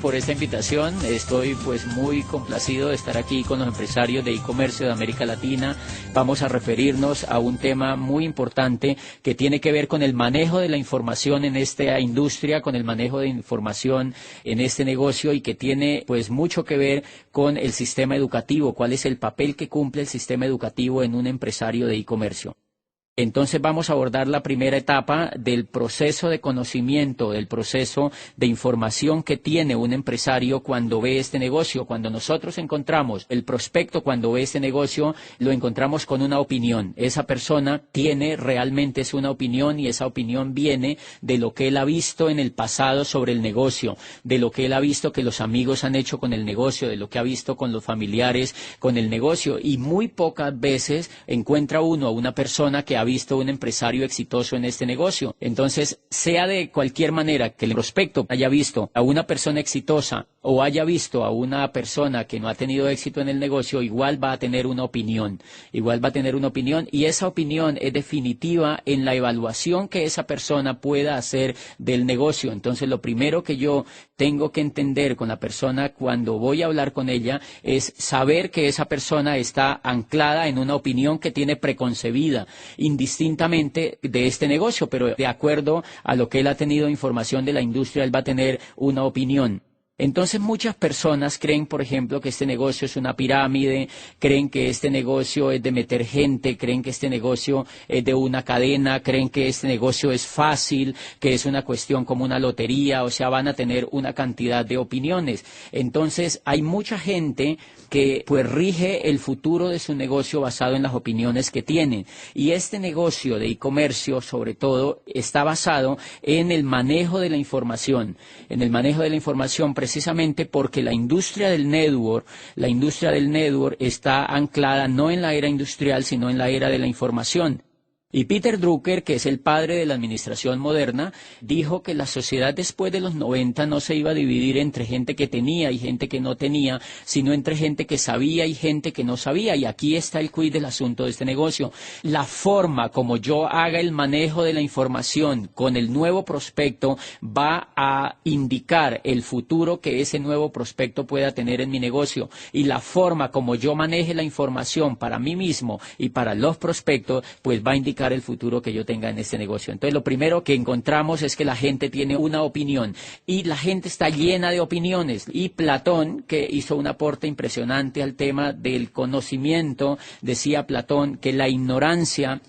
Por esta invitación. Estoy pues muy complacido de estar aquí con los empresarios de e-comercio de América Latina. Vamos a referirnos a un tema muy importante que tiene que ver con el manejo de la información en esta industria, con el manejo de información en este negocio, y que tiene pues mucho que ver con el sistema educativo, cuál es el papel que cumple el sistema educativo en un empresario de e-comercio. Entonces vamos a abordar la primera etapa del proceso de conocimiento, del proceso de información que tiene un empresario cuando ve este negocio. Cuando nosotros encontramos el prospecto, cuando ve este negocio, lo encontramos con una opinión. Esa persona tiene realmente una opinión, y esa opinión viene de lo que él ha visto en el pasado sobre el negocio, de lo que él ha visto que los amigos han hecho con el negocio, de lo que ha visto con los familiares con el negocio. Y muy pocas veces encuentra uno a una persona que ha visto un empresario exitoso en este negocio. Entonces, sea de cualquier manera que el prospecto haya visto a una persona exitosa o haya visto a una persona que no ha tenido éxito en el negocio, igual va a tener una opinión, y esa opinión es definitiva en la evaluación que esa persona pueda hacer del negocio. Entonces, lo primero que yo tengo que entender con la persona cuando voy a hablar con ella es saber que esa persona está anclada en una opinión que tiene preconcebida, indistintamente de este negocio, pero de acuerdo a lo que él ha tenido información de la industria, él va a tener una opinión. Entonces muchas personas creen, por ejemplo, que este negocio es una pirámide, creen que este negocio es de meter gente, creen que este negocio es de una cadena, creen que este negocio es fácil, que es una cuestión como una lotería, o sea, van a tener una cantidad de opiniones. Entonces hay mucha gente que pues rige el futuro de su negocio basado en las opiniones que tienen. Y este negocio de e-comercio, sobre todo, está basado en el manejo de la información, precisamente porque la industria del network está anclada no en la era industrial, sino en la era de la información. Y Peter Drucker, que es el padre de la administración moderna, dijo que la sociedad después de los 90 no se iba a dividir entre gente que tenía y gente que no tenía, sino entre gente que sabía y gente que no sabía. Y aquí está el quid del asunto de este negocio. La forma como yo haga el manejo de la información con el nuevo prospecto va a indicar el futuro que ese nuevo prospecto pueda tener en mi negocio. Y la forma como yo maneje la información para mí mismo y para los prospectos, pues va a indicar el futuro que yo tenga en este negocio. Entonces, lo primero que encontramos es que la gente tiene una opinión, y la gente está llena de opiniones. Y Platón, que hizo un aporte impresionante al tema del conocimiento, decía Platón que la ignorancia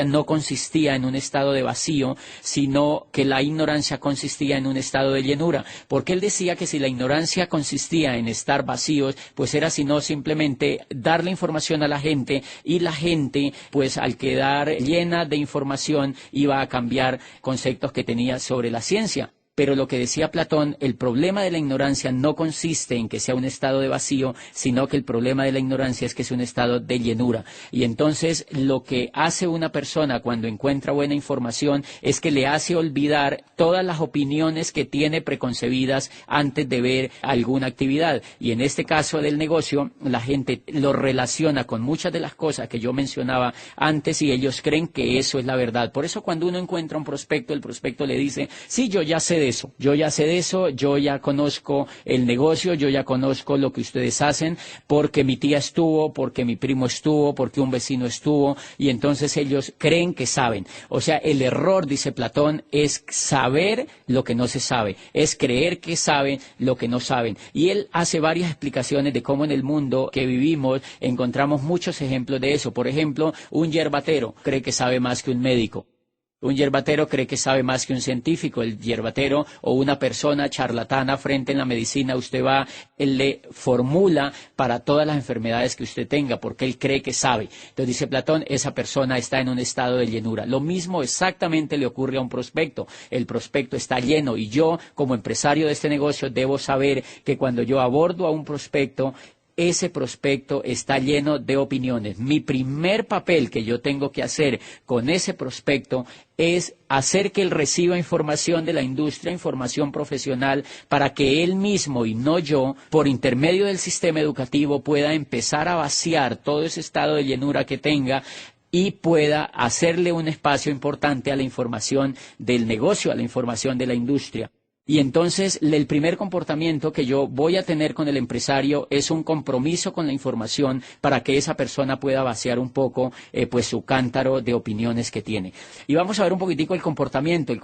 no consistía en un estado de vacío, sino que la ignorancia consistía en un estado de llenura. Porque él decía que si la ignorancia consistía en estar vacíos, pues era sino simplemente darle información a la gente, y la gente, pues al quedar llena de información, iba a cambiar conceptos que tenía sobre la ciencia. Pero lo que decía Platón, el problema de la ignorancia no consiste en que sea un estado de vacío, sino que el problema de la ignorancia es que es un estado de llenura. Y entonces lo que hace una persona cuando encuentra buena información es que le hace olvidar todas las opiniones que tiene preconcebidas antes de ver alguna actividad. Y en este caso del negocio, la gente lo relaciona con muchas de las cosas que yo mencionaba antes, y ellos creen que eso es la verdad. Por eso cuando uno encuentra un prospecto, el prospecto le dice: sí, yo ya sé de eso, yo ya conozco el negocio, yo ya conozco lo que ustedes hacen, porque mi tía estuvo, porque mi primo estuvo, porque un vecino estuvo, y entonces ellos creen que saben. O sea, el error, dice Platón, es saber lo que no se sabe, es creer que saben lo que no saben. Y él hace varias explicaciones de cómo en el mundo que vivimos encontramos muchos ejemplos de eso. Por ejemplo, un yerbatero cree que sabe más que un médico. Un yerbatero cree que sabe más que un científico. El yerbatero, o una persona charlatana frente en la medicina, usted va, él le formula para todas las enfermedades que usted tenga, porque él cree que sabe. Entonces dice Platón, esa persona está en un estado de llenura. Lo mismo exactamente le ocurre a un prospecto. El prospecto está lleno, y yo, como empresario de este negocio, debo saber que cuando yo abordo a un prospecto, ese prospecto está lleno de opiniones. Mi primer papel que yo tengo que hacer con ese prospecto es hacer que él reciba información de la industria, información profesional, para que él mismo, y no yo, por intermedio del sistema educativo, pueda empezar a vaciar todo ese estado de llenura que tenga, y pueda hacerle un espacio importante a la información del negocio, a la información de la industria. Y entonces el primer comportamiento que yo voy a tener con el empresario es un compromiso con la información para que esa persona pueda vaciar un poco pues su cántaro de opiniones que tiene. Y vamos a ver un poquitico el comportamiento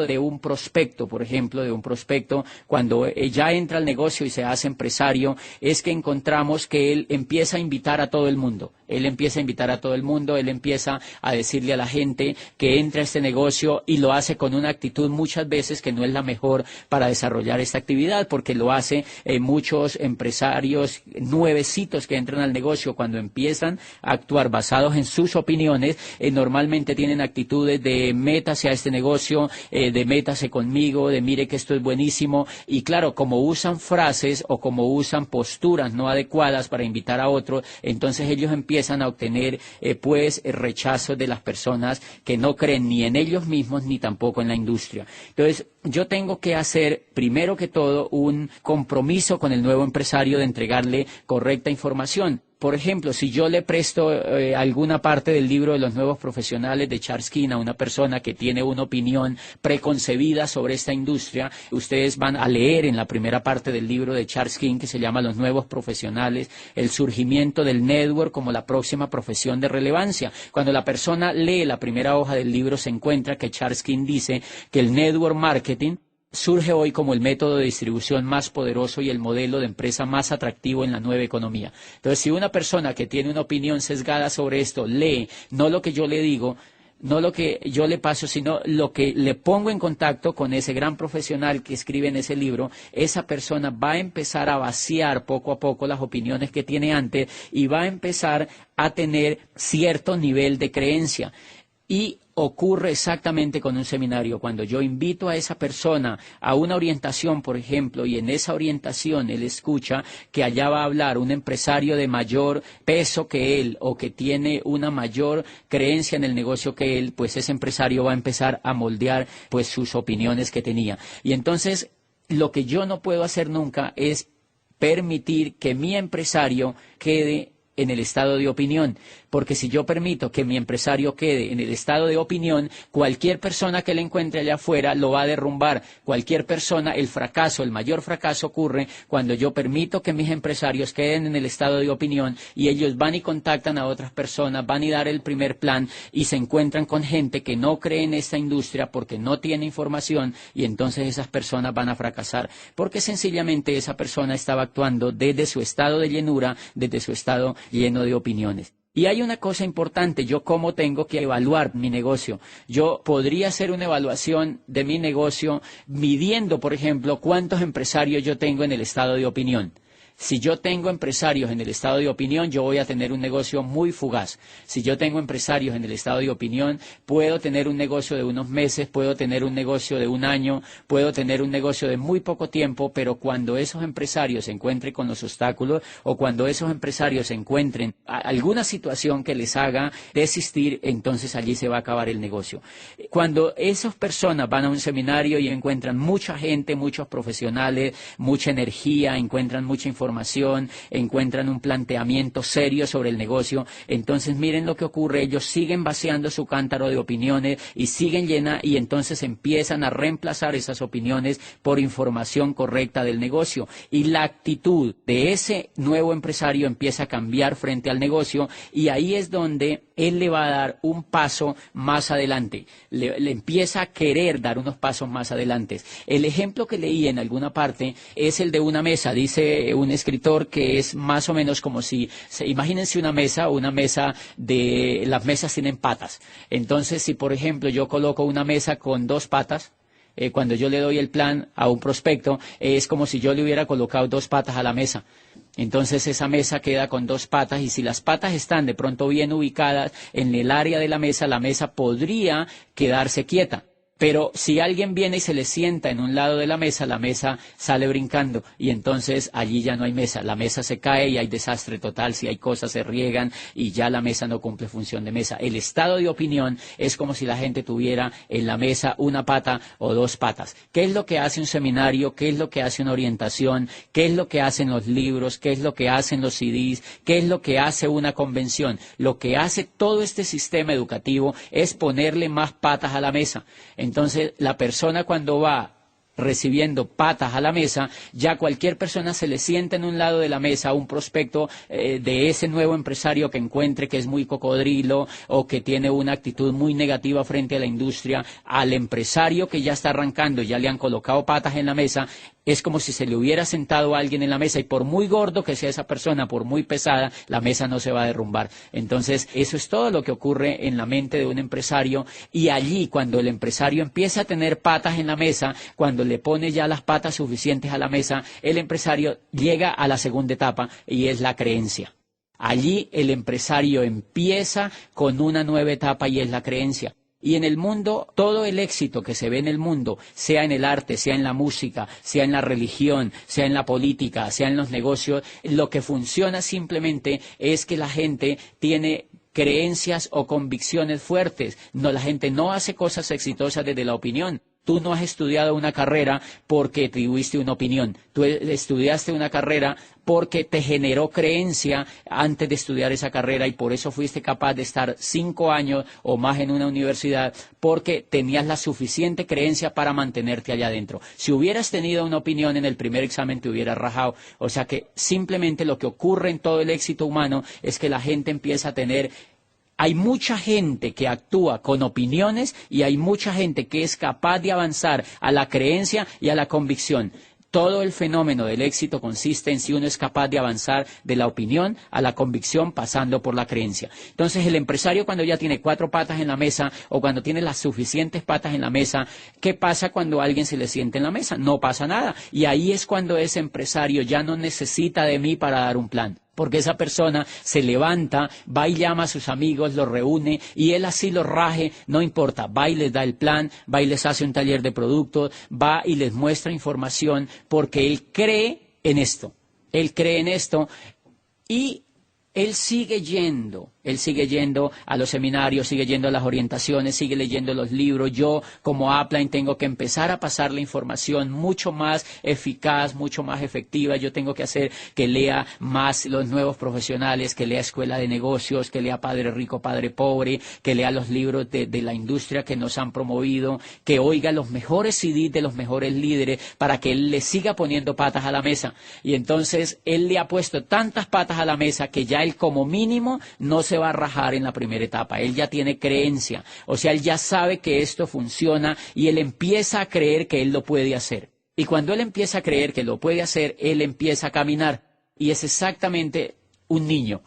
de un prospecto, por ejemplo, de un prospecto cuando ya entra al negocio y se hace empresario, es que encontramos que él empieza a invitar a todo el mundo. Él empieza a invitar a todo el mundo, él empieza a decirle a la gente que entra a este negocio y lo hace con una actitud muchas veces que no es la mejor para desarrollar esta actividad, porque lo hace muchos empresarios nuevecitos que entran al negocio cuando empiezan a actuar basados en sus opiniones, normalmente tienen actitudes de métase a este negocio, de métase conmigo, de mire que esto es buenísimo, y claro, como usan frases o como usan posturas no adecuadas para invitar a otros, entonces ellos empiezan a obtener pues rechazo de las personas que no creen ni en ellos mismos ni tampoco en la industria. Entonces, yo tengo que hacer, primero que todo, un compromiso con el nuevo empresario de entregarle correcta información. Por ejemplo, si yo le presto alguna parte del libro de los nuevos profesionales de Charles King a una persona que tiene una opinión preconcebida sobre esta industria, ustedes van a leer en la primera parte del libro de Charles King, que se llama Los nuevos profesionales, el surgimiento del network como la próxima profesión de relevancia. Cuando la persona lee la primera hoja del libro, se encuentra que Charles King dice que el network marketing surge hoy como el método de distribución más poderoso y el modelo de empresa más atractivo en la nueva economía. Entonces, si una persona que tiene una opinión sesgada sobre esto lee no lo que yo le digo, no lo que yo le paso, sino lo que le pongo en contacto con ese gran profesional que escribe en ese libro, esa persona va a empezar a vaciar poco a poco las opiniones que tiene antes y va a empezar a tener cierto nivel de creencia. Y ocurre exactamente con un seminario. Cuando yo invito a esa persona a una orientación, por ejemplo, y en esa orientación él escucha que allá va a hablar un empresario de mayor peso que él o que tiene una mayor creencia en el negocio que él, pues ese empresario va a empezar a moldear pues sus opiniones que tenía. Y entonces lo que yo no puedo hacer nunca es permitir que mi empresario quede en el estado de opinión, porque si yo permito que mi empresario quede en el estado de opinión, cualquier persona que le encuentre allá afuera lo va a derrumbar. Cualquier persona, el mayor fracaso ocurre cuando yo permito que mis empresarios queden en el estado de opinión y ellos van y contactan a otras personas, van y dar el primer plan y se encuentran con gente que no cree en esta industria porque no tiene información y entonces esas personas van a fracasar, porque sencillamente esa persona estaba actuando desde su estado de llenura, desde su estado lleno de opiniones. Y hay una cosa importante, yo cómo tengo que evaluar mi negocio. Yo podría hacer una evaluación de mi negocio midiendo, por ejemplo, cuántos empresarios yo tengo en el estado de opinión. Si yo tengo empresarios en el estado de opinión, yo voy a tener un negocio muy fugaz. Si yo tengo empresarios en el estado de opinión, puedo tener un negocio de unos meses, puedo tener un negocio de un año, puedo tener un negocio de muy poco tiempo, pero cuando esos empresarios se encuentren con los obstáculos o cuando esos empresarios se encuentren alguna situación que les haga desistir, entonces allí se va a acabar el negocio. Cuando esas personas van a un seminario y encuentran mucha gente, muchos profesionales, mucha energía, encuentran mucha información, encuentran un planteamiento serio sobre el negocio, entonces miren lo que ocurre, ellos siguen vaciando su cántaro de opiniones y siguen y entonces empiezan a reemplazar esas opiniones por información correcta del negocio y la actitud de ese nuevo empresario empieza a cambiar frente al negocio y ahí es donde él le va a dar un paso más adelante, le empieza a querer dar unos pasos más adelante. El ejemplo que leí en alguna parte es el de una mesa, dice un escritor que es más o menos como si, imagínense una mesa las mesas tienen patas. Entonces, si por ejemplo yo coloco una mesa con dos patas, cuando yo le doy el plan a un prospecto, es como si yo le hubiera colocado dos patas a la mesa. Entonces esa mesa queda con dos patas y si las patas están de pronto bien ubicadas en el área de la mesa podría quedarse quieta. Pero si alguien viene y se le sienta en un lado de la mesa sale brincando y entonces allí ya no hay mesa. La mesa se cae y hay desastre total, si hay cosas se riegan y ya la mesa no cumple función de mesa. El estado de opinión es como si la gente tuviera en la mesa una pata o dos patas. ¿Qué es lo que hace un seminario? ¿Qué es lo que hace una orientación? ¿Qué es lo que hacen los libros? ¿Qué es lo que hacen los CDs? ¿Qué es lo que hace una convención? Lo que hace todo este sistema educativo es ponerle más patas a la mesa. Entonces, la persona cuando va recibiendo patas a la mesa, ya cualquier persona se le sienta en un lado de la mesa un prospecto de ese nuevo empresario que encuentre que es muy cocodrilo o que tiene una actitud muy negativa frente a la industria, al empresario que ya está arrancando, ya le han colocado patas en la mesa, es como si se le hubiera sentado a alguien en la mesa y por muy gordo que sea esa persona, por muy pesada, la mesa no se va a derrumbar. Entonces, eso es todo lo que ocurre en la mente de un empresario y allí cuando el empresario empieza a tener patas en la mesa, cuando le pone ya las patas suficientes a la mesa, el empresario llega a la segunda etapa y es la creencia. Allí el empresario empieza con una nueva etapa y es la creencia. Y en el mundo, todo el éxito que se ve en el mundo, sea en el arte, sea en la música, sea en la religión, sea en la política, sea en los negocios, lo que funciona simplemente es que la gente tiene creencias o convicciones fuertes. No, la gente no hace cosas exitosas desde la opinión. Tú no has estudiado una carrera porque tuviste una opinión. Tú estudiaste una carrera porque te generó creencia antes de estudiar esa carrera y por eso fuiste capaz de estar 5 años o más en una universidad porque tenías la suficiente creencia para mantenerte allá adentro. Si hubieras tenido una opinión en el primer examen te hubieras rajado. O sea que simplemente lo que ocurre en todo el éxito humano es que la gente empieza a tener... Hay mucha gente que actúa con opiniones y hay mucha gente que es capaz de avanzar a la creencia y a la convicción. Todo el fenómeno del éxito consiste en si uno es capaz de avanzar de la opinión a la convicción pasando por la creencia. Entonces el empresario cuando ya tiene 4 patas en la mesa o cuando tiene las suficientes patas en la mesa, ¿qué pasa cuando alguien se le siente en la mesa? No pasa nada. Y ahí es cuando ese empresario ya no necesita de mí para dar un plan. Porque esa persona se levanta, va y llama a sus amigos, los reúne y él así los raje, no importa, va y les da el plan, va y les hace un taller de productos, va y les muestra información porque él cree en esto y él sigue yendo a los seminarios, sigue yendo a las orientaciones, sigue leyendo los libros. Yo, como upline, tengo que empezar a pasar la información mucho más eficaz, mucho más efectiva. Yo tengo que hacer que lea más los nuevos profesionales, que lea Escuela de Negocios, que lea Padre Rico, Padre Pobre, que lea los libros de la industria que nos han promovido, que oiga los mejores CDs de los mejores líderes para que él le siga poniendo patas a la mesa. Y entonces él le ha puesto tantas patas a la mesa que ya él como mínimo no se va a rajar en la primera etapa. Él ya tiene creencia, o sea, él ya sabe que esto funciona y él empieza a creer que él lo puede hacer. Y cuando él empieza a creer que lo puede hacer, él empieza a caminar. Y es exactamente un niño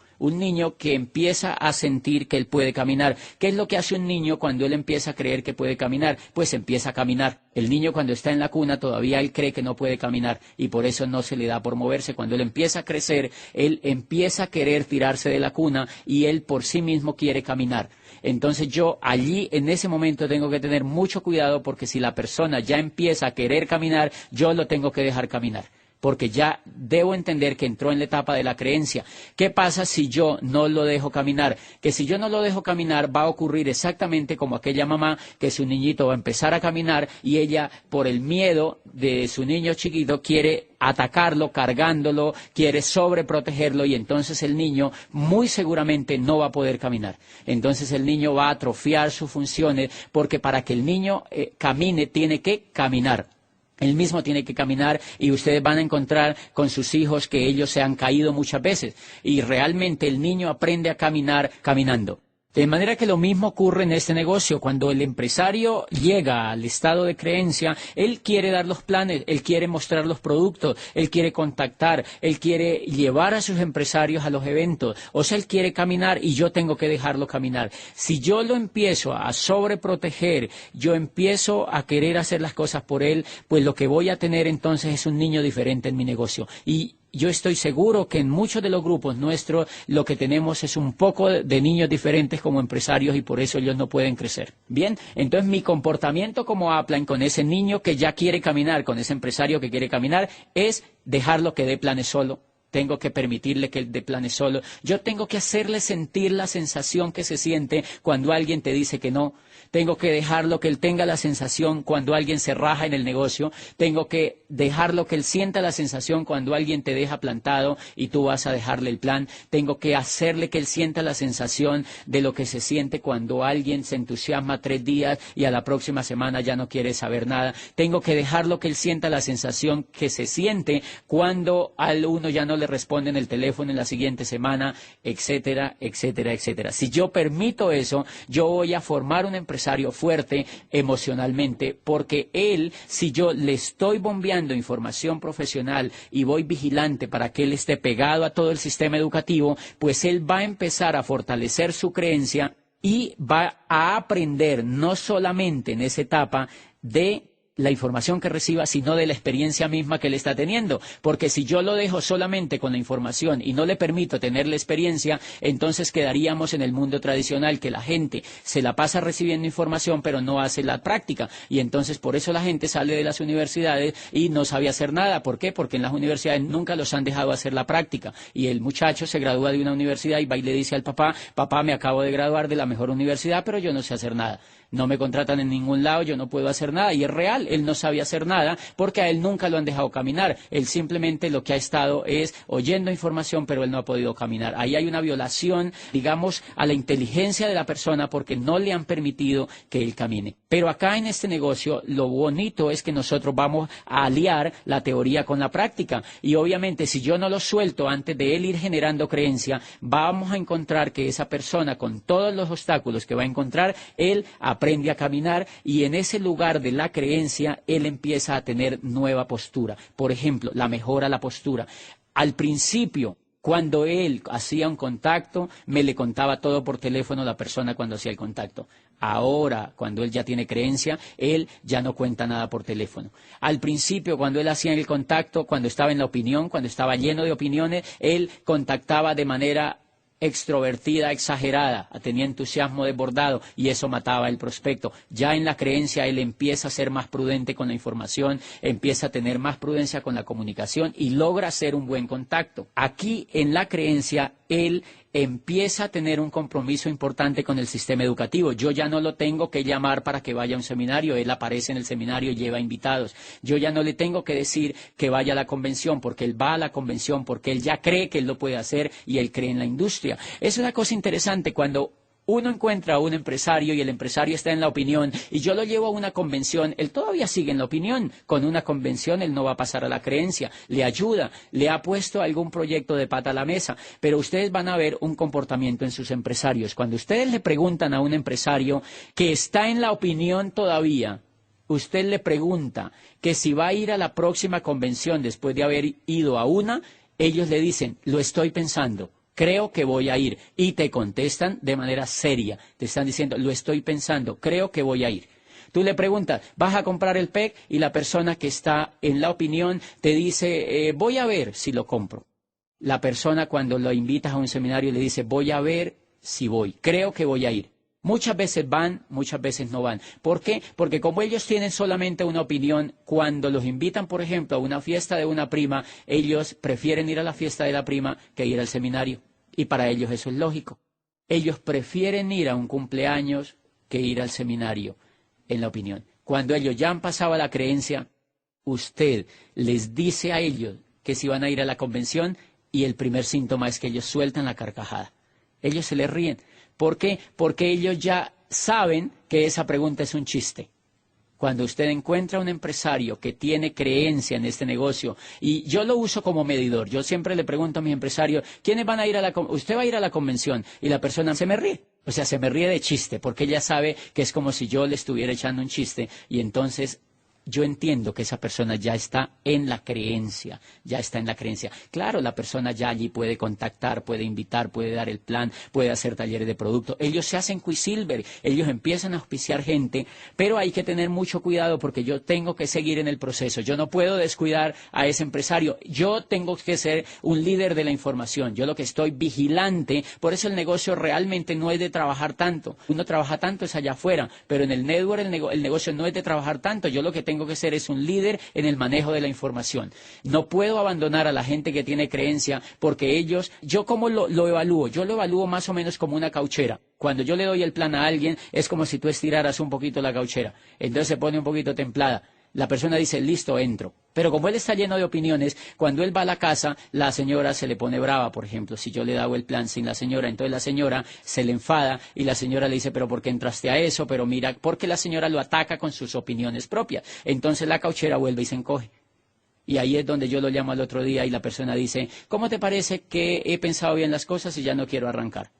que empieza a sentir que él puede caminar. ¿Qué es lo que hace un niño cuando él empieza a creer que puede caminar? Pues empieza a caminar. El niño cuando está en la cuna todavía él cree que no puede caminar y por eso no se le da por moverse. Cuando él empieza a crecer, él empieza a querer tirarse de la cuna y él por sí mismo quiere caminar. Entonces yo allí en ese momento tengo que tener mucho cuidado porque si la persona ya empieza a querer caminar, yo lo tengo que dejar caminar. Porque ya debo entender que entró en la etapa de la creencia. ¿Qué pasa si yo no lo dejo caminar? Que si yo no lo dejo caminar va a ocurrir exactamente como aquella mamá que su niñito va a empezar a caminar y ella por el miedo de su niño chiquito quiere atacarlo, cargándolo, quiere sobreprotegerlo y entonces el niño muy seguramente no va a poder caminar. Entonces el niño va a atrofiar sus funciones porque para que el niño camine tiene que caminar. Él mismo tiene que caminar y ustedes van a encontrar con sus hijos que ellos se han caído muchas veces y realmente el niño aprende a caminar caminando. De manera que lo mismo ocurre en este negocio. Cuando el empresario llega al estado de creencia, él quiere dar los planes, él quiere mostrar los productos, él quiere contactar, él quiere llevar a sus empresarios a los eventos. O sea, él quiere caminar y yo tengo que dejarlo caminar. Si yo lo empiezo a sobreproteger, yo empiezo a querer hacer las cosas por él, pues lo que voy a tener entonces es un niño diferente en mi negocio. Y yo estoy seguro que en muchos de los grupos nuestros lo que tenemos es un poco de niños diferentes como empresarios y por eso ellos no pueden crecer. Bien, entonces mi comportamiento como upline con ese niño que ya quiere caminar, con ese empresario que quiere caminar, es dejarlo que dé planes solo. Tengo que permitirle que él dé planes solo. Yo tengo que hacerle sentir la sensación que se siente cuando alguien te dice que no. tengo que dejarlo que él tenga la sensación cuando alguien se raja en el negocio, tengo que dejarlo que él sienta la sensación cuando alguien te deja plantado y tú vas a dejarle el plan, tengo que hacerle que él sienta la sensación de lo que se siente cuando alguien se entusiasma 3 días y a la próxima semana ya no quiere saber nada, tengo que dejarlo que él sienta la sensación que se siente cuando al uno ya no le responde en el teléfono en la siguiente semana, etcétera, etcétera, etcétera. Si yo permito eso, yo voy a formar un empresario fuerte emocionalmente, porque él, si yo le estoy bombeando información profesional y voy vigilante para que él esté pegado a todo el sistema educativo, pues él va a empezar a fortalecer su creencia y va a aprender no solamente en esa etapa de la información que reciba, sino de la experiencia misma que él está teniendo. Porque si yo lo dejo solamente con la información y no le permito tener la experiencia, entonces quedaríamos en el mundo tradicional, que la gente se la pasa recibiendo información pero no hace la práctica. Y entonces por eso la gente sale de las universidades y no sabe hacer nada. ¿Por qué? Porque en las universidades nunca los han dejado hacer la práctica. Y el muchacho se gradúa de una universidad y va y le dice al papá, papá, me acabo de graduar de la mejor universidad, pero yo no sé hacer nada. No me contratan en ningún lado, yo no puedo hacer nada. Y es real, él no sabía hacer nada porque a él nunca lo han dejado caminar. Él simplemente lo que ha estado es oyendo información, pero él no ha podido caminar. Ahí hay una violación, digamos, a la inteligencia de la persona porque no le han permitido que él camine. Pero acá en este negocio lo bonito es que nosotros vamos a aliar la teoría con la práctica. Y obviamente si yo no lo suelto antes de él ir generando creencia, vamos a encontrar que esa persona, con todos los obstáculos que va a encontrar, él aprende a caminar, y en ese lugar de la creencia él empieza a tener nueva postura. Por ejemplo, la mejora la postura. Al principio, cuando él hacía un contacto, me le contaba todo por teléfono la persona cuando hacía el contacto. Ahora, cuando él ya tiene creencia, él ya no cuenta nada por teléfono. Al principio, cuando él hacía el contacto, cuando estaba en la opinión, cuando estaba lleno de opiniones, él contactaba de manera extrovertida, exagerada, tenía entusiasmo desbordado y eso mataba el prospecto. Ya en la creencia él empieza a ser más prudente con la información, empieza a tener más prudencia con la comunicación y logra hacer un buen contacto. Aquí en la creencia él empieza a tener un compromiso importante con el sistema educativo. Yo ya no lo tengo que llamar para que vaya a un seminario, él aparece en el seminario y lleva invitados. Yo ya no le tengo que decir que vaya a la convención, porque él va a la convención, porque él ya cree que él lo puede hacer y él cree en la industria. Es una cosa interesante cuando uno encuentra a un empresario y el empresario está en la opinión y yo lo llevo a una convención, él todavía sigue en la opinión. Con una convención él no va a pasar a la creencia, le ayuda, le ha puesto algún proyecto de pata a la mesa, pero ustedes van a ver un comportamiento en sus empresarios. Cuando ustedes le preguntan a un empresario que está en la opinión todavía, usted le pregunta que si va a ir a la próxima convención después de haber ido a una, ellos le dicen, lo estoy pensando. Creo que voy a ir. Y te contestan de manera seria. Te están diciendo, lo estoy pensando, creo que voy a ir. Tú le preguntas, ¿vas a comprar el PEC? Y la persona que está en la opinión te dice, voy a ver si lo compro. La persona cuando lo invitas a un seminario le dice, voy a ver si voy, creo que voy a ir. Muchas veces van, muchas veces no van. ¿Por qué? Porque como ellos tienen solamente una opinión, cuando los invitan, por ejemplo, a una fiesta de una prima, ellos prefieren ir a la fiesta de la prima que ir al seminario. Y para ellos eso es lógico. Ellos prefieren ir a un cumpleaños que ir al seminario, en la opinión. Cuando ellos ya han pasado a la creencia, usted les dice a ellos que si van a ir a la convención y el primer síntoma es que ellos sueltan la carcajada. Ellos se les ríen. ¿Por qué? Porque ellos ya saben que esa pregunta es un chiste. Cuando usted encuentra un empresario que tiene creencia en este negocio, y yo lo uso como medidor, yo siempre le pregunto a mis empresarios, ¿quiénes van a ir a la convención? Usted va a ir a la convención, y la persona se me ríe. O sea, se me ríe de chiste, porque ella sabe que es como si yo le estuviera echando un chiste, y entonces yo entiendo que esa persona ya está en la creencia, ya está en la creencia. Claro, la persona ya allí puede contactar, puede invitar, puede dar el plan, puede hacer talleres de producto. Ellos se hacen Quicksilver, ellos empiezan a auspiciar gente, pero hay que tener mucho cuidado porque yo tengo que seguir en el proceso. Yo no puedo descuidar a ese empresario. Yo tengo que ser un líder de la información. Yo lo que estoy vigilante, por eso el negocio realmente no es de trabajar tanto. Uno trabaja tanto es allá afuera, pero en el network el negocio no es de trabajar tanto. Yo lo que tengo tengo que ser es un líder en el manejo de la información. No puedo abandonar a la gente que tiene creencia porque ellos, ¿yo cómo lo evalúo? Yo lo evalúo más o menos como una cauchera. Cuando yo le doy el plan a alguien es como si tú estiraras un poquito la cauchera. Entonces se pone un poquito templada. La persona dice, listo, entro. Pero como él está lleno de opiniones, cuando él va a la casa, la señora se le pone brava, por ejemplo. Si yo le hago el plan sin la señora, entonces la señora se le enfada y la señora le dice, pero ¿por qué entraste a eso? Pero mira, porque la señora lo ataca con sus opiniones propias. Entonces la cauchera vuelve y se encoge. Y ahí es donde yo lo llamo al otro día y la persona dice, ¿cómo te parece que he pensado bien las cosas y ya no quiero arrancar?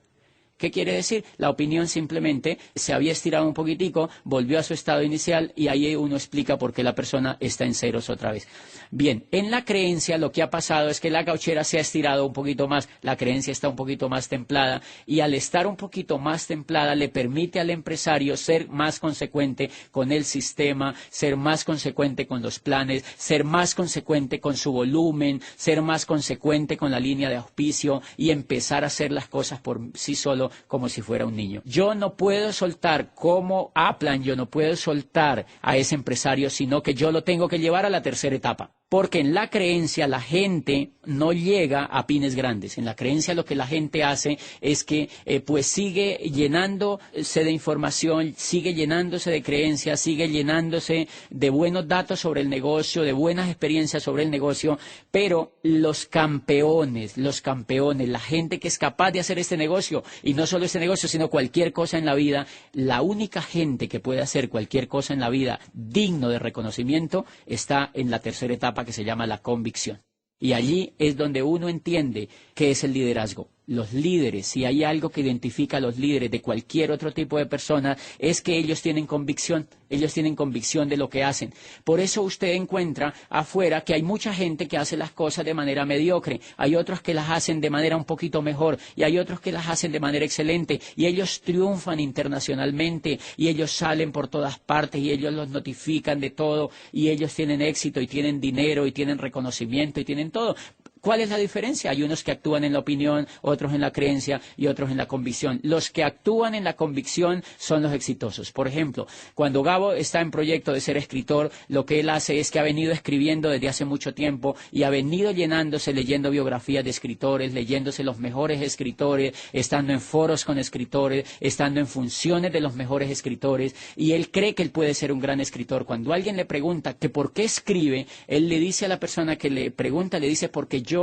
¿Qué quiere decir? La opinión simplemente se había estirado un poquitico, volvió a su estado inicial y ahí uno explica por qué la persona está en ceros otra vez. Bien, en la creencia lo que ha pasado es que la cauchera se ha estirado un poquito más, la creencia está un poquito más templada y al estar un poquito más templada le permite al empresario ser más consecuente con el sistema, ser más consecuente con los planes, ser más consecuente con su volumen, ser más consecuente con la línea de auspicio y empezar a hacer las cosas por sí solo como si fuera un niño. Yo no puedo soltar como Aplan, yo no puedo soltar a ese empresario, sino que yo lo tengo que llevar a la tercera etapa. Porque en la creencia la gente no llega a pines grandes. En la creencia lo que la gente hace es que pues sigue llenándose de información, sigue llenándose de creencias, sigue llenándose de buenos datos sobre el negocio, de buenas experiencias sobre el negocio, pero los campeones, la gente que es capaz de hacer este negocio, y no solo este negocio, sino cualquier cosa en la vida, la única gente que puede hacer cualquier cosa en la vida digno de reconocimiento está en la tercera etapa que se llama la convicción. Y allí es donde uno entiende qué es el liderazgo. Los líderes, si hay algo que identifica a los líderes de cualquier otro tipo de persona, es que ellos tienen convicción de lo que hacen. Por eso usted encuentra afuera que hay mucha gente que hace las cosas de manera mediocre, hay otros que las hacen de manera un poquito mejor y hay otros que las hacen de manera excelente y ellos triunfan internacionalmente y ellos salen por todas partes y ellos los notifican de todo y ellos tienen éxito y tienen dinero y tienen reconocimiento y tienen todo. ¿Cuál es la diferencia? Hay unos que actúan en la opinión, otros en la creencia y otros en la convicción. Los que actúan en la convicción son los exitosos. Por ejemplo, cuando Gabo está en proyecto de ser escritor, lo que él hace es que ha venido escribiendo desde hace mucho tiempo y ha venido llenándose, leyendo biografías de escritores, leyéndose los mejores escritores, estando en foros con escritores, estando en funciones de los mejores escritores y él cree que él puede ser un gran escritor. Cuando alguien le pregunta que por qué escribe, él le dice a la persona que le pregunta, le dice porque yo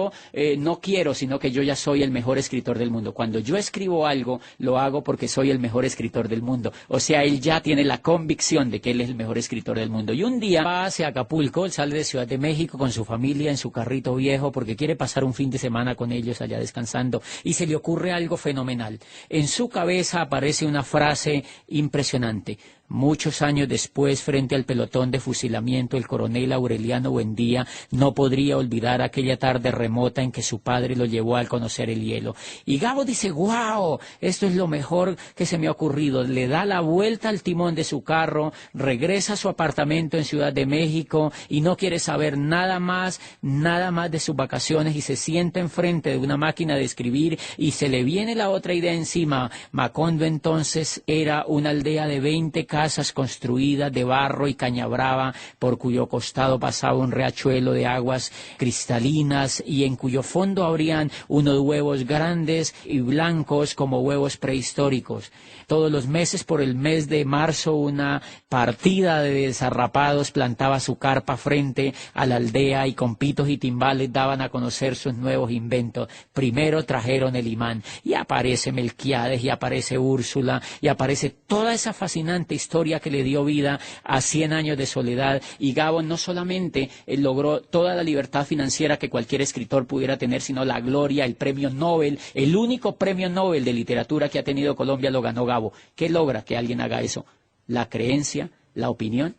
no quiero, sino que yo ya soy el mejor escritor del mundo. Cuando yo escribo algo, lo hago porque soy el mejor escritor del mundo. O sea, él ya tiene la convicción de que él es el mejor escritor del mundo. Y un día va hacia Acapulco, él sale de Ciudad de México con su familia en su carrito viejo porque quiere pasar un fin de semana con ellos allá descansando y se le ocurre algo fenomenal. En su cabeza aparece una frase impresionante. Muchos años después, frente al pelotón de fusilamiento, el coronel Aureliano Buendía no podría olvidar aquella tarde remota en que su padre lo llevó a conocer el hielo. Y Gabo dice, ¡guau! Esto es lo mejor que se me ha ocurrido. Le da la vuelta al timón de su carro, regresa a su apartamento en Ciudad de México y no quiere saber nada más de sus vacaciones y se sienta enfrente de una máquina de escribir y se le viene la otra idea encima. Macondo entonces era una aldea de 20 casas construidas de barro y caña brava, por cuyo costado pasaba un riachuelo de aguas cristalinas y en cuyo fondo habrían unos huevos grandes y blancos como huevos prehistóricos. Todos los meses, por el mes de marzo, una partida de desarrapados plantaba su carpa frente a la aldea y con pitos y timbales daban a conocer sus nuevos inventos. Primero trajeron el imán y aparece Melquiades y aparece Úrsula y aparece toda esa fascinante historia que le dio vida a 100 años de soledad. Y Gabo no solamente logró toda la libertad financiera que cualquier escritor pudiera tener, sino la gloria, el premio Nobel, el único premio Nobel de literatura que ha tenido Colombia lo ganó Gabo. ¿Qué logra que alguien haga eso? ¿La creencia? ¿La opinión?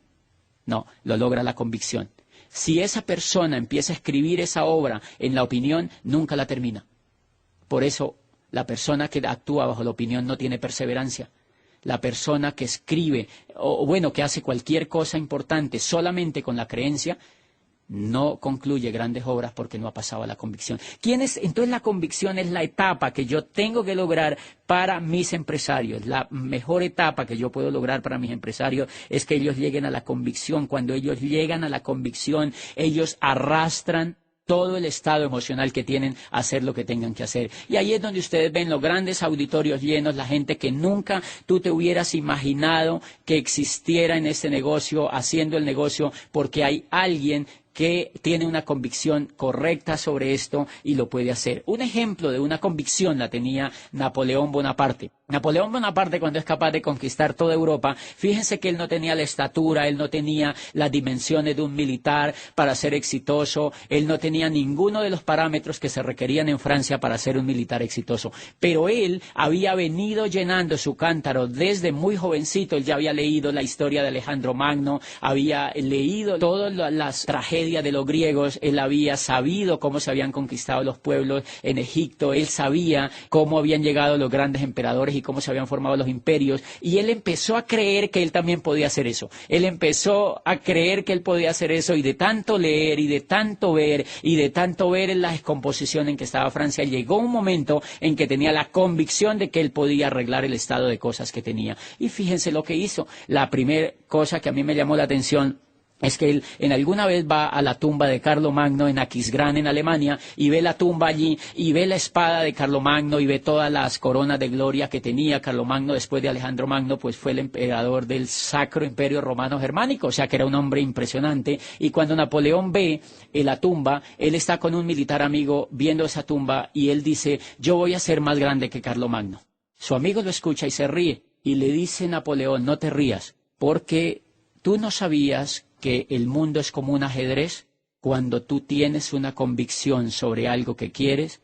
No, lo logra la convicción. Si esa persona empieza a escribir esa obra en la opinión, nunca la termina. Por eso, la persona que actúa bajo la opinión no tiene perseverancia. La persona que escribe, o bueno, que hace cualquier cosa importante solamente con la creencia, no concluye grandes obras porque no ha pasado a la convicción. Entonces la convicción es la etapa que yo tengo que lograr para mis empresarios. La mejor etapa que yo puedo lograr para mis empresarios es que ellos lleguen a la convicción. Cuando ellos llegan a la convicción, ellos arrastran todo el estado emocional que tienen a hacer lo que tengan que hacer. Y ahí es donde ustedes ven los grandes auditorios llenos, la gente que nunca tú te hubieras imaginado que existiera en este negocio, haciendo el negocio, porque hay alguien que tiene una convicción correcta sobre esto y lo puede hacer. Un ejemplo de una convicción la tenía Napoleón Bonaparte. Napoleón Bonaparte, cuando es capaz de conquistar toda Europa, fíjense que él no tenía la estatura, él no tenía las dimensiones de un militar para ser exitoso, él no tenía ninguno de los parámetros que se requerían en Francia para ser un militar exitoso. Pero él había venido llenando su cántaro desde muy jovencito. Él ya había leído la historia de Alejandro Magno, había leído todas las tragedias de los griegos, él había sabido cómo se habían conquistado los pueblos en Egipto, él sabía cómo habían llegado los grandes emperadores y cómo se habían formado los imperios, y él empezó a creer que él también podía hacer eso. Él empezó a creer que él podía hacer eso, y de tanto leer, y de tanto ver, en la descomposición en que estaba Francia, llegó un momento en que tenía la convicción de que él podía arreglar el estado de cosas que tenía. Y fíjense lo que hizo. La primera cosa que a mí me llamó la atención es que él en alguna vez va a la tumba de Carlomagno en Aquisgrán, en Alemania, y ve la tumba allí, y ve la espada de Carlomagno, y ve todas las coronas de gloria que tenía. Carlomagno, después de Alejandro Magno, pues fue el emperador del Sacro Imperio Romano Germánico, o sea que era un hombre impresionante. Y cuando Napoleón ve la tumba, él está con un militar amigo viendo esa tumba, y él dice: yo voy a ser más grande que Carlomagno. Su amigo lo escucha y se ríe, y le dice Napoleón: no te rías, porque tú no sabías que el mundo es como un ajedrez. Cuando tú tienes una convicción sobre algo que quieres,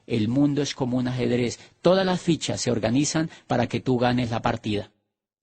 el mundo es como un ajedrez. Todas las fichas se organizan para que tú ganes la partida.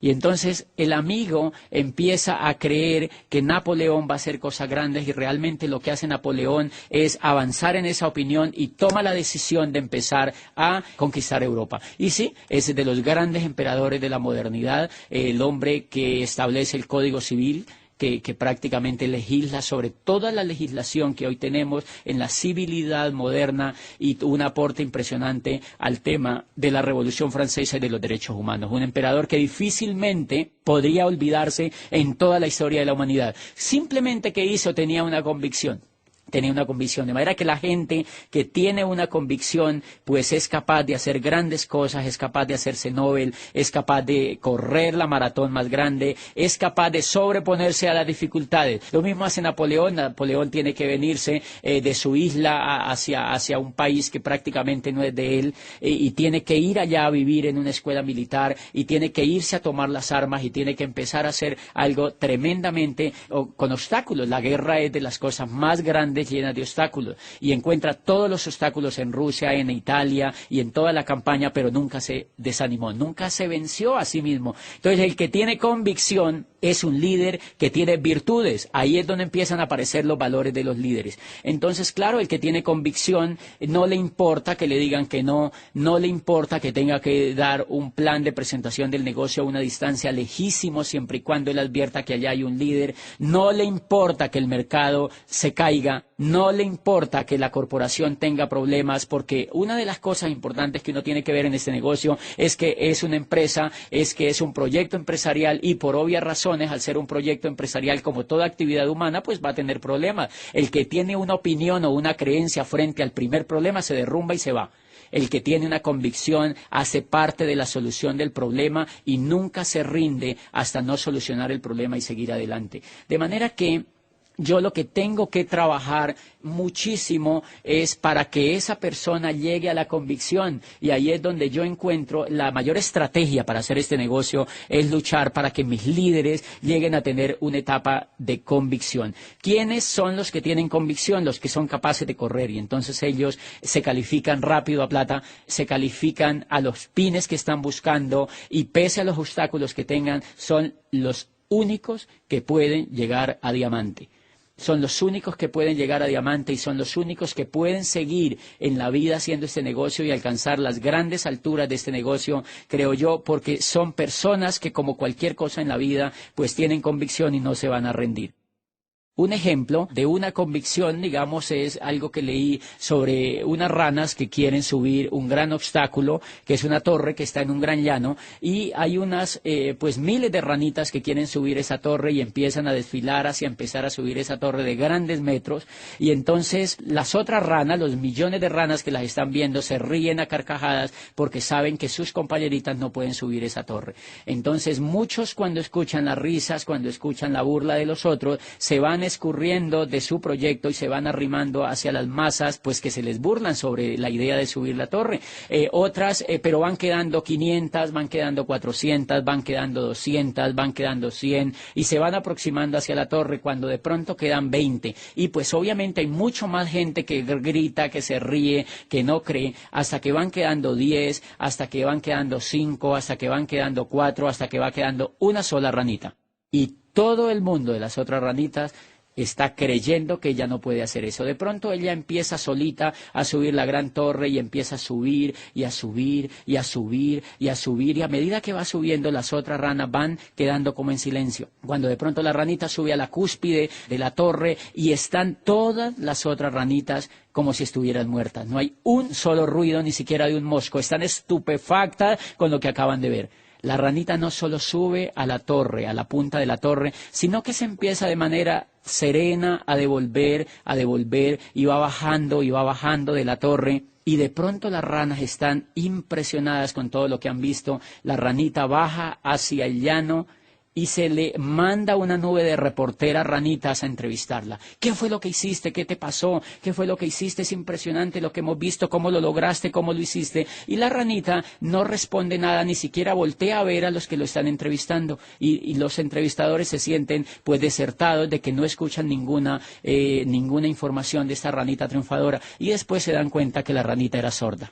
Y entonces el amigo empieza a creer que Napoleón va a hacer cosas grandes, y realmente lo que hace Napoleón es avanzar en esa opinión y toma la decisión de empezar a conquistar Europa. Y sí, es de los grandes emperadores de la modernidad, el hombre que establece el Código Civil, que prácticamente legisla sobre toda la legislación que hoy tenemos en la civilidad moderna, y un aporte impresionante al tema de la Revolución Francesa y de los derechos humanos. Un emperador que difícilmente podría olvidarse en toda la historia de la humanidad. Simplemente que hizo, tenía una convicción. De manera que la gente que tiene una convicción, pues es capaz de hacer grandes cosas, es capaz de hacerse Nobel, es capaz de correr la maratón más grande, es capaz de sobreponerse a las dificultades. Lo mismo hace Napoleón. Napoleón tiene que venirse de su isla hacia un país que prácticamente no es de él, y tiene que ir allá a vivir en una escuela militar, y tiene que irse a tomar las armas, y tiene que empezar a hacer algo tremendamente con obstáculos. La guerra es de las cosas más grandes, llenas de obstáculos, y encuentra todos los obstáculos en Rusia, en Italia y en toda la campaña, pero nunca se desanimó, nunca se venció a sí mismo. Entonces el que tiene convicción es un líder que tiene virtudes. Ahí es donde empiezan a aparecer los valores de los líderes. Entonces, claro, el que tiene convicción no le importa que le digan que no, no le importa que tenga que dar un plan de presentación del negocio a una distancia lejísimo, siempre y cuando él advierta que allá hay un líder. No le importa que el mercado se caiga, no le importa que la corporación tenga problemas, porque una de las cosas importantes que uno tiene que ver en este negocio es que es una empresa, es que es un proyecto empresarial, y por obvias razones, al ser un proyecto empresarial, como toda actividad humana, pues va a tener problemas. El que tiene una opinión o una creencia frente al primer problema se derrumba y se va. El que tiene una convicción hace parte de la solución del problema y nunca se rinde hasta no solucionar el problema y seguir adelante. De manera que yo lo que tengo que trabajar muchísimo es para que esa persona llegue a la convicción, y ahí es donde yo encuentro la mayor estrategia para hacer este negocio, es luchar para que mis líderes lleguen a tener una etapa de convicción. ¿Quiénes son los que tienen convicción? Los que son capaces de correr, y entonces ellos se califican rápido a plata, se califican a los pines que están buscando, y pese a los obstáculos que tengan, son los únicos que pueden llegar a diamante. Son los únicos que pueden llegar a diamante, y son los únicos que pueden seguir en la vida haciendo este negocio y alcanzar las grandes alturas de este negocio, creo yo, porque son personas que, como cualquier cosa en la vida, pues tienen convicción y no se van a rendir. Un ejemplo de una convicción, digamos, es algo que leí sobre unas ranas que quieren subir un gran obstáculo, que es una torre que está en un gran llano, y hay unas, pues miles de ranitas que quieren subir esa torre y empiezan a desfilar hacia empezar a subir esa torre de grandes metros, y entonces las otras ranas, los millones de ranas que las están viendo, se ríen a carcajadas porque saben que sus compañeritas no pueden subir esa torre. Entonces muchos, cuando escuchan las risas, cuando escuchan la burla de los otros, se van escurriendo de su proyecto y se van arrimando hacia las masas, pues que se les burlan sobre la idea de subir la torre. Otras, pero van quedando 500, van quedando 400, van quedando 200, van quedando 100 y se van aproximando hacia la torre cuando de pronto quedan 20. Y pues obviamente hay mucho más gente que grita, que se ríe, que no cree, hasta que van quedando 10, hasta que van quedando 5, hasta que van quedando 4, hasta que va quedando una sola ranita. Y todo el mundo de las otras ranitas está creyendo que ella no puede hacer eso. De pronto ella empieza solita a subir la gran torre y empieza a subir y a subir y a subir y a subir, y a medida que va subiendo las otras ranas van quedando como en silencio. Cuando de pronto la ranita sube a la cúspide de la torre y están todas las otras ranitas como si estuvieran muertas. No hay un solo ruido, ni siquiera de un mosco. Están estupefactas con lo que acaban de ver. La ranita no solo sube a la torre, a la punta de la torre, sino que se empieza de manera serena a devolver, y va bajando de la torre. Y de pronto las ranas están impresionadas con todo lo que han visto. La ranita baja hacia el llano y se le manda una nube de reporteras ranitas a entrevistarla. ¿Qué fue lo que hiciste? ¿Qué te pasó? ¿Qué fue lo que hiciste? Es impresionante lo que hemos visto, cómo lo lograste, cómo lo hiciste. Y la ranita no responde nada, ni siquiera voltea a ver a los que lo están entrevistando. Y los entrevistadores se sienten pues desertados de que no escuchan ninguna información de esta ranita triunfadora. Y después se dan cuenta que la ranita era sorda.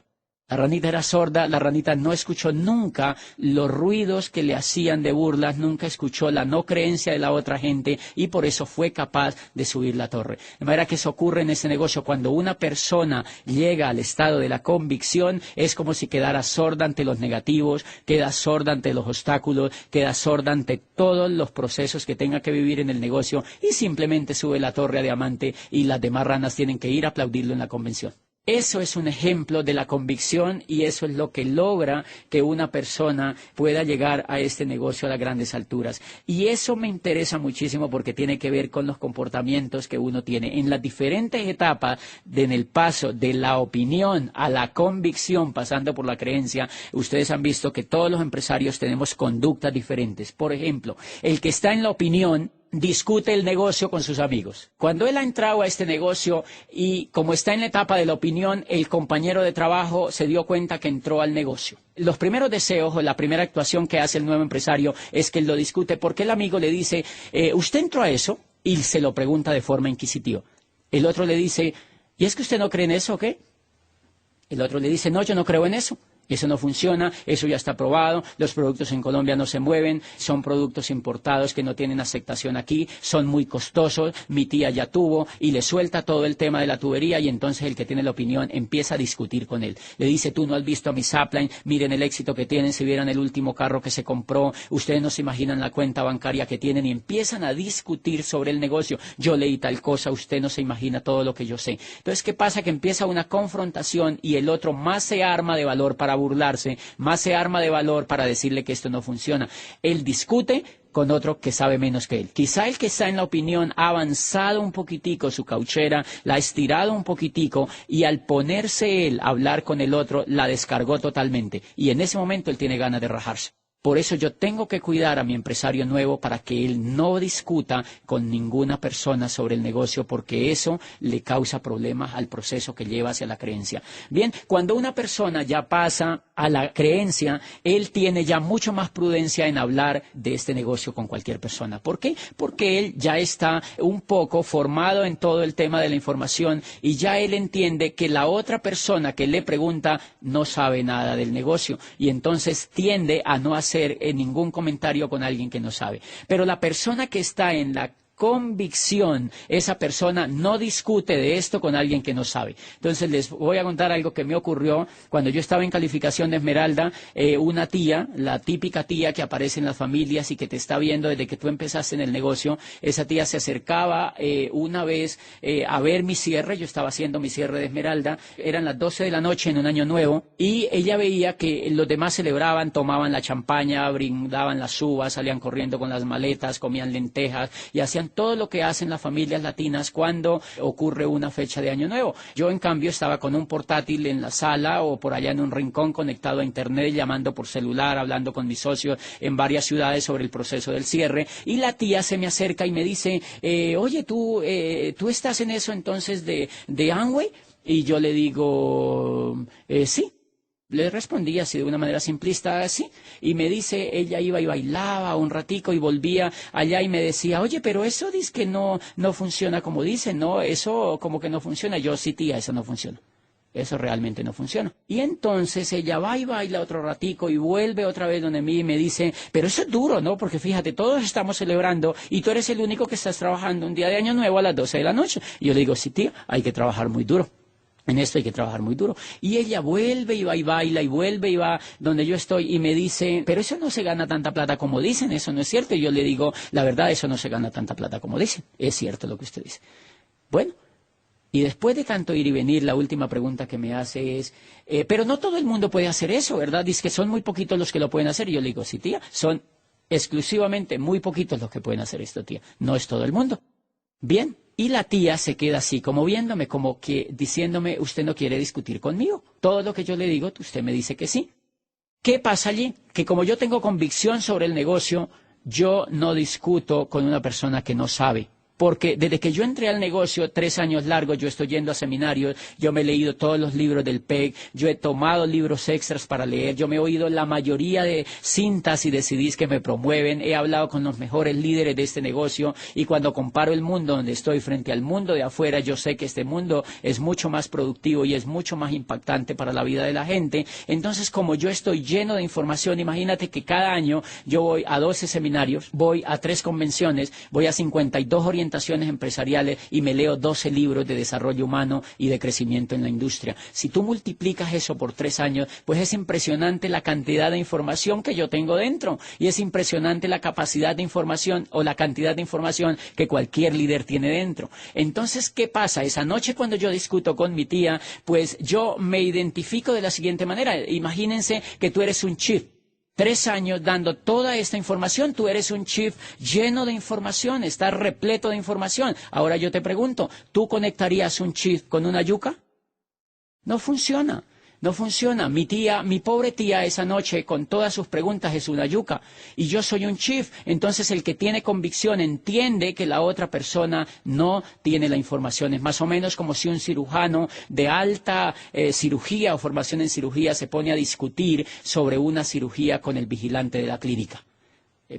La ranita era sorda, la ranita no escuchó nunca los ruidos que le hacían de burlas, nunca escuchó la no creencia de la otra gente y por eso fue capaz de subir la torre. De manera que eso ocurre en ese negocio. Cuando una persona llega al estado de la convicción, es como si quedara sorda ante los negativos, queda sorda ante los obstáculos, queda sorda ante todos los procesos que tenga que vivir en el negocio y simplemente sube la torre a diamante y las demás ranas tienen que ir a aplaudirlo en la convención. Eso es un ejemplo de la convicción y eso es lo que logra que una persona pueda llegar a este negocio a las grandes alturas. Y eso me interesa muchísimo porque tiene que ver con los comportamientos que uno tiene. En las diferentes etapas en el paso de la opinión a la convicción, pasando por la creencia, ustedes han visto que todos los empresarios tenemos conductas diferentes. Por ejemplo, el que está en la opinión discute el negocio con sus amigos. Cuando él ha entrado a este negocio y como está en la etapa de la opinión, el compañero de trabajo se dio cuenta que entró al negocio. Los primeros deseos o la primera actuación que hace el nuevo empresario es que él lo discute porque el amigo le dice, ¿usted entró a eso? Y se lo pregunta de forma inquisitiva. El otro le dice, ¿y es que usted no cree en eso o qué? El otro le dice, no, yo no creo en eso. Eso no funciona, eso ya está probado, los productos en Colombia no se mueven, son productos importados que no tienen aceptación aquí, son muy costosos, mi tía ya tuvo, y le suelta todo el tema de la tubería y entonces el que tiene la opinión empieza a discutir con él. Le dice, tú no has visto a mi Sapline, miren el éxito que tienen, si vieran el último carro que se compró, ustedes no se imaginan la cuenta bancaria que tienen y empiezan a discutir sobre el negocio. Yo leí tal cosa, usted no se imagina todo lo que yo sé. Entonces, ¿qué pasa? Que empieza una confrontación y el otro más se arma de valor para burlarse, más se arma de valor para decirle que esto no funciona. Él discute con otro que sabe menos que él. Quizá el que está en la opinión ha avanzado un poquitico su cauchera, la ha estirado un poquitico y al ponerse él a hablar con el otro, la descargó totalmente. Y en ese momento él tiene ganas de rajarse. Por eso yo tengo que cuidar a mi empresario nuevo para que él no discuta con ninguna persona sobre el negocio porque eso le causa problemas al proceso que lleva hacia la creencia. Bien, cuando una persona ya pasa a la creencia, él tiene ya mucho más prudencia en hablar de este negocio con cualquier persona. ¿Por qué? Porque él ya está un poco formado en todo el tema de la información y ya él entiende que la otra persona que le pregunta no sabe nada del negocio y entonces tiende a no hacer ningún comentario con alguien que no sabe. Pero la persona que está en la convicción, esa persona no discute de esto con alguien que no sabe. Entonces les voy a contar algo que me ocurrió cuando yo estaba en calificación de Esmeralda. Una tía, la típica tía que aparece en las familias y que te está viendo desde que tú empezaste en el negocio, esa tía se acercaba una vez a ver mi cierre. Yo estaba haciendo mi cierre de Esmeralda, eran las 12 de la noche en un año nuevo, y ella veía que los demás celebraban, tomaban la champaña, brindaban las uvas, salían corriendo con las maletas, comían lentejas y hacían todo lo que hacen las familias latinas cuando ocurre una fecha de año nuevo. Yo, en cambio, estaba con un portátil en la sala o por allá en un rincón conectado a internet, llamando por celular, hablando con mis socios en varias ciudades sobre el proceso del cierre, y la tía se me acerca y me dice, oye, ¿tú estás en eso entonces de Amway? Y yo le digo, sí. Le respondí así de una manera simplista, así, y me dice, ella iba y bailaba un ratico y volvía allá y me decía, oye, pero eso dice que no funciona como dice, no, eso como que no funciona. Yo, sí, tía, eso no funciona. Eso realmente no funciona. Y entonces ella va y baila otro ratico y vuelve otra vez donde mí y me dice, pero eso es duro, ¿no? Porque fíjate, todos estamos celebrando y tú eres el único que estás trabajando un día de año nuevo a las 12 de la noche. Y yo le digo, sí, tía, hay que trabajar muy duro. En esto hay que trabajar muy duro. Y ella vuelve y va y baila y vuelve y va donde yo estoy y me dice, pero eso no se gana tanta plata como dicen, eso no es cierto. Y yo le digo, la verdad, eso no se gana tanta plata como dicen. Es cierto lo que usted dice. Bueno, y después de tanto ir y venir, la última pregunta que me hace es, pero no todo el mundo puede hacer eso, ¿verdad? Dice que son muy poquitos los que lo pueden hacer. Y yo le digo, sí, tía, son exclusivamente muy poquitos los que pueden hacer esto, tía. No es todo el mundo. Bien. Y la tía se queda así, como viéndome, como que diciéndome, usted no quiere discutir conmigo. Todo lo que yo le digo, usted me dice que sí. ¿Qué pasa allí? Que como yo tengo convicción sobre el negocio, yo no discuto con una persona que no sabe. Porque desde que yo entré al negocio, 3 años largos, yo estoy yendo a seminarios, yo me he leído todos los libros del PEG, yo he tomado libros extras para leer, yo me he oído la mayoría de cintas y de CDs que me promueven, he hablado con los mejores líderes de este negocio, y cuando comparo el mundo donde estoy frente al mundo de afuera, yo sé que este mundo es mucho más productivo y es mucho más impactante para la vida de la gente. Entonces, como yo estoy lleno de información, imagínate que cada año yo voy a 12 seminarios, voy a 3 convenciones, voy a 52 orientaciones empresariales y me leo 12 libros de desarrollo humano y de crecimiento en la industria. Si tú multiplicas eso por 3 años, pues es impresionante la cantidad de información que yo tengo dentro, y es impresionante la capacidad de información o la cantidad de información que cualquier líder tiene dentro. Entonces, ¿qué pasa? Esa noche cuando yo discuto con mi tía, pues yo me identifico de la siguiente manera. Imagínense que tú eres un chief. 3 años dando toda esta información, tú eres un chief lleno de información, estás repleto de información. Ahora yo te pregunto, ¿tú conectarías un chief con una yuca? No funciona. No funciona. Mi pobre tía esa noche con todas sus preguntas es una yuca y yo soy un chief. Entonces el que tiene convicción entiende que la otra persona no tiene la información. Es más o menos como si un cirujano de alta cirugía o formación en cirugía se pone a discutir sobre una cirugía con el vigilante de la clínica.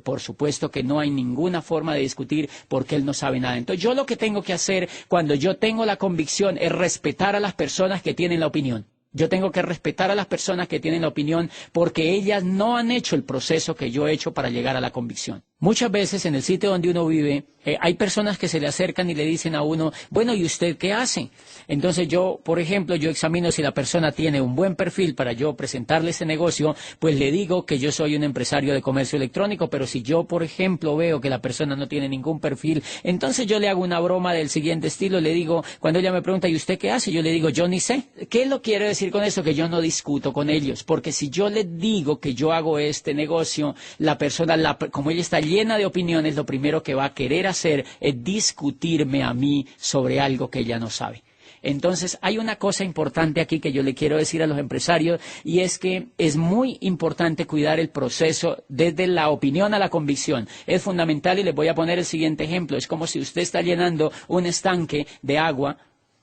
Por supuesto que no hay ninguna forma de discutir porque él no sabe nada. Entonces yo lo que tengo que hacer cuando yo tengo la convicción es respetar a las personas que tienen la opinión. Yo tengo que respetar a las personas que tienen la opinión porque ellas no han hecho el proceso que yo he hecho para llegar a la convicción. Muchas veces en el sitio donde uno vive hay personas que se le acercan y le dicen a uno, bueno, ¿y usted qué hace? Entonces yo, por ejemplo, yo examino si la persona tiene un buen perfil para yo presentarle ese negocio, pues le digo que yo soy un empresario de comercio electrónico, pero si yo, por ejemplo, veo que la persona no tiene ningún perfil, entonces yo le hago una broma del siguiente estilo, le digo, cuando ella me pregunta, ¿y usted qué hace? Yo le digo, yo ni sé. ¿Qué lo quiere decir con eso? Que yo no discuto con ellos, porque si yo le digo que yo hago este negocio, la persona, como ella está llena de opiniones, lo primero que va a querer hacer es discutirme a mí sobre algo que ella no sabe. Entonces, hay una cosa importante aquí que yo le quiero decir a los empresarios, y es que es muy importante cuidar el proceso desde la opinión a la convicción. Es fundamental, y les voy a poner el siguiente ejemplo. Es como si usted está llenando un estanque de agua,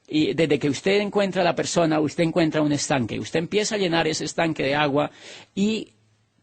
y desde que usted encuentra a la persona, usted encuentra un estanque. Usted empieza a llenar ese estanque de agua, y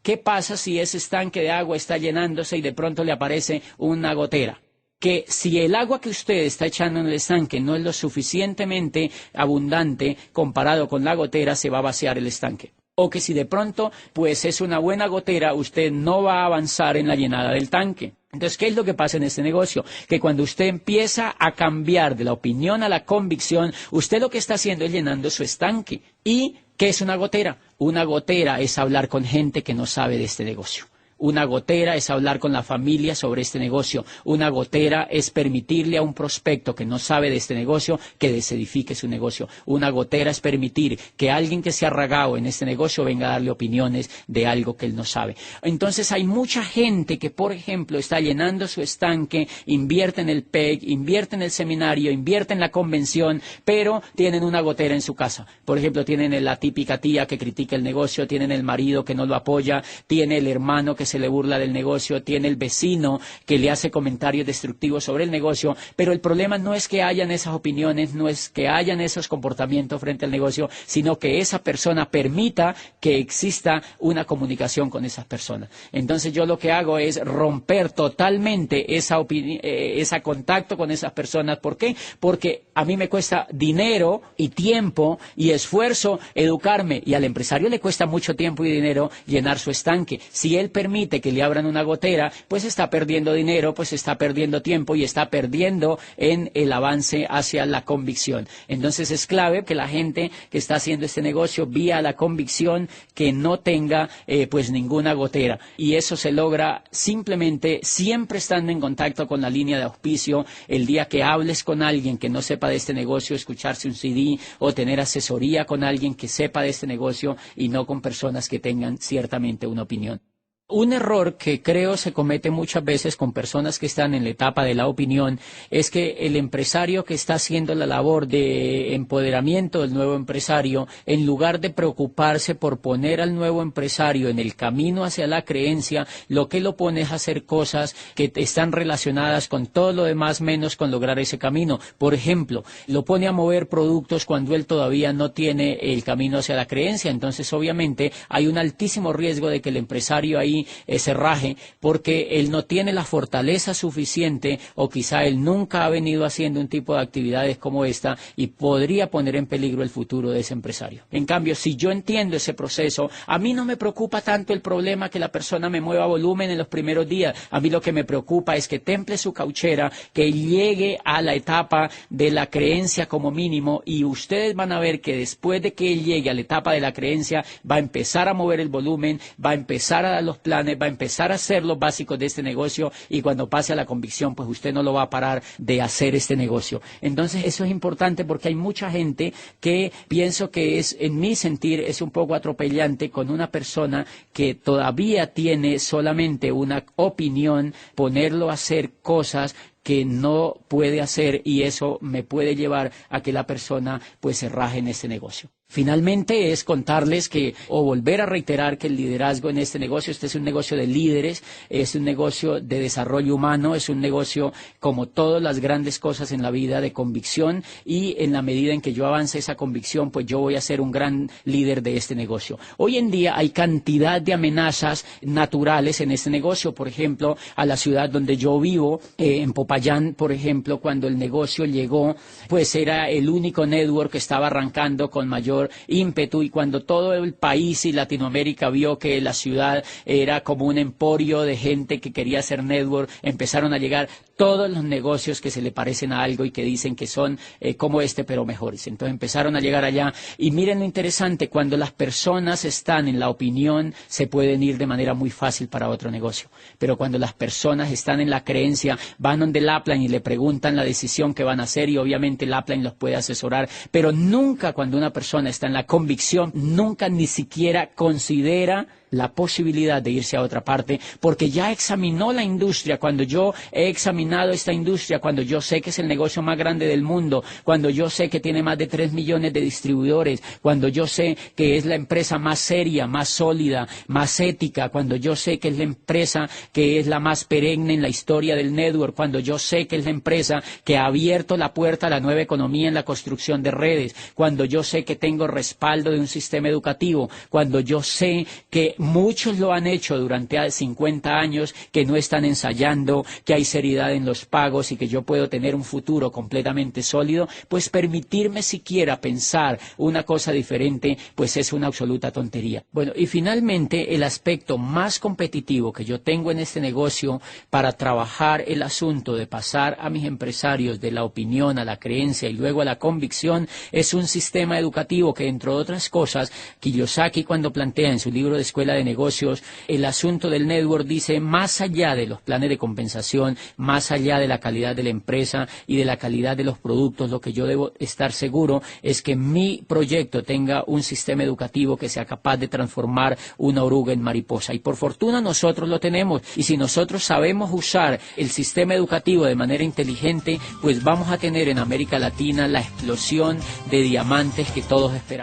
¿qué pasa si ese estanque de agua está llenándose y de pronto le aparece una gotera? Que si el agua que usted está echando en el estanque no es lo suficientemente abundante comparado con la gotera, se va a vaciar el estanque. O que si de pronto pues es una buena gotera, usted no va a avanzar en la llenada del tanque. Entonces, ¿qué es lo que pasa en este negocio? Que cuando usted empieza a cambiar de la opinión a la convicción, usted lo que está haciendo es llenando su estanque. ¿Y qué es una gotera? Una gotera es hablar con gente que no sabe de este negocio. Una gotera es hablar con la familia sobre este negocio. Una gotera es permitirle a un prospecto que no sabe de este negocio que desedifique su negocio. Una gotera es permitir que alguien que se ha ragado en este negocio venga a darle opiniones de algo que él no sabe. Entonces hay mucha gente que, por ejemplo, está llenando su estanque, invierte en el PEG, invierte en el seminario, invierte en la convención, pero tienen una gotera en su casa. Por ejemplo, tienen la típica tía que critica el negocio, tienen el marido que no lo apoya, tiene el hermano que se le burla del negocio, tiene el vecino que le hace comentarios destructivos sobre el negocio, pero el problema no es que hayan esas opiniones, no es que hayan esos comportamientos frente al negocio, sino que esa persona permita que exista una comunicación con esas personas. Entonces yo lo que hago es romper totalmente ese contacto con esas personas. ¿Por qué? Porque a mí me cuesta dinero y tiempo y esfuerzo educarme, y al empresario le cuesta mucho tiempo y dinero llenar su estanque. Si él permite que le abran una gotera, pues está perdiendo dinero, pues está perdiendo tiempo y está perdiendo en el avance hacia la convicción. Entonces es clave que la gente que está haciendo este negocio vía la convicción que no tenga pues ninguna gotera, y eso se logra simplemente siempre estando en contacto con la línea de auspicio. El día que hables con alguien que no sepa de este negocio, escucharse un CD o tener asesoría con alguien que sepa de este negocio y no con personas que tengan ciertamente una opinión. Un error que creo se comete muchas veces con personas que están en la etapa de la opinión es que el empresario que está haciendo la labor de empoderamiento del nuevo empresario, en lugar de preocuparse por poner al nuevo empresario en el camino hacia la creencia, lo que lo pone es a hacer cosas que están relacionadas con todo lo demás menos con lograr ese camino. Por ejemplo, lo pone a mover productos cuando él todavía no tiene el camino hacia la creencia. Entonces, obviamente, hay un altísimo riesgo de que el empresario ahí se raje porque él no tiene la fortaleza suficiente, o quizá él nunca ha venido haciendo un tipo de actividades como esta, y podría poner en peligro el futuro de ese empresario. En cambio, si yo entiendo ese proceso, a mí no me preocupa tanto el problema que la persona me mueva volumen en los primeros días. A mí lo que me preocupa es que temple su cauchera, que llegue a la etapa de la creencia como mínimo, y ustedes van a ver que después de que él llegue a la etapa de la creencia, va a empezar a mover el volumen, va a empezar a dar los planes, va a empezar a hacer los básicos de este negocio, y cuando pase a la convicción, pues usted no lo va a parar de hacer este negocio. Entonces eso es importante porque hay mucha gente que pienso que es, en mi sentir, es un poco atropellante con una persona que todavía tiene solamente una opinión, ponerlo a hacer cosas que no puede hacer, y eso me puede llevar a que la persona pues se raje en este negocio. Finalmente es contarles que, o volver a reiterar que el liderazgo en este negocio, este es un negocio de líderes, es un negocio de desarrollo humano, es un negocio, como todas las grandes cosas en la vida, de convicción, y en la medida en que yo avance esa convicción, pues yo voy a ser un gran líder de este negocio. Hoy en día hay cantidad de amenazas naturales en este negocio. Por ejemplo, a la ciudad donde yo vivo, en Popayán, por ejemplo, cuando el negocio llegó, pues era el único network que estaba arrancando con mayor ímpetu, y cuando todo el país y Latinoamérica vio que la ciudad era como un emporio de gente que quería hacer network, empezaron a llegar todos los negocios que se le parecen a algo y que dicen que son como este pero mejores. Entonces empezaron a llegar allá, y miren lo interesante: cuando las personas están en la opinión se pueden ir de manera muy fácil para otro negocio, pero cuando las personas están en la creencia, van donde el upline y le preguntan la decisión que van a hacer, y obviamente el upline los puede asesorar, pero nunca, cuando una persona está en la convicción, nunca ni siquiera considera la posibilidad de irse a otra parte, porque ya examinó la industria. Cuando yo he examinado esta industria, cuando yo sé que es el negocio más grande del mundo, cuando yo sé que tiene más de 3 millones de distribuidores, cuando yo sé que es la empresa más seria, más sólida, más ética, cuando yo sé que es la empresa que es la más perenne en la historia del network, cuando yo sé que es la empresa que ha abierto la puerta a la nueva economía en la construcción de redes, cuando yo sé que tengo respaldo de un sistema educativo, cuando yo sé que muchos lo han hecho durante 50 años, que no están ensayando, que hay seriedad en los pagos y que yo puedo tener un futuro completamente sólido, pues permitirme siquiera pensar una cosa diferente, pues es una absoluta tontería. Bueno, y finalmente el aspecto más competitivo que yo tengo en este negocio para trabajar el asunto de pasar a mis empresarios de la opinión a la creencia y luego a la convicción es un sistema educativo que, entre otras cosas, Kiyosaki, cuando plantea en su libro de Escuela de Negocios el asunto del network, dice: más allá de los planes de compensación, más allá de la calidad de la empresa y de la calidad de los productos, lo que yo debo estar seguro es que mi proyecto tenga un sistema educativo que sea capaz de transformar una oruga en mariposa. Y por fortuna nosotros lo tenemos, y si nosotros sabemos usar el sistema educativo de manera inteligente, pues vamos a tener en América Latina la explosión de diamantes que todos esperamos.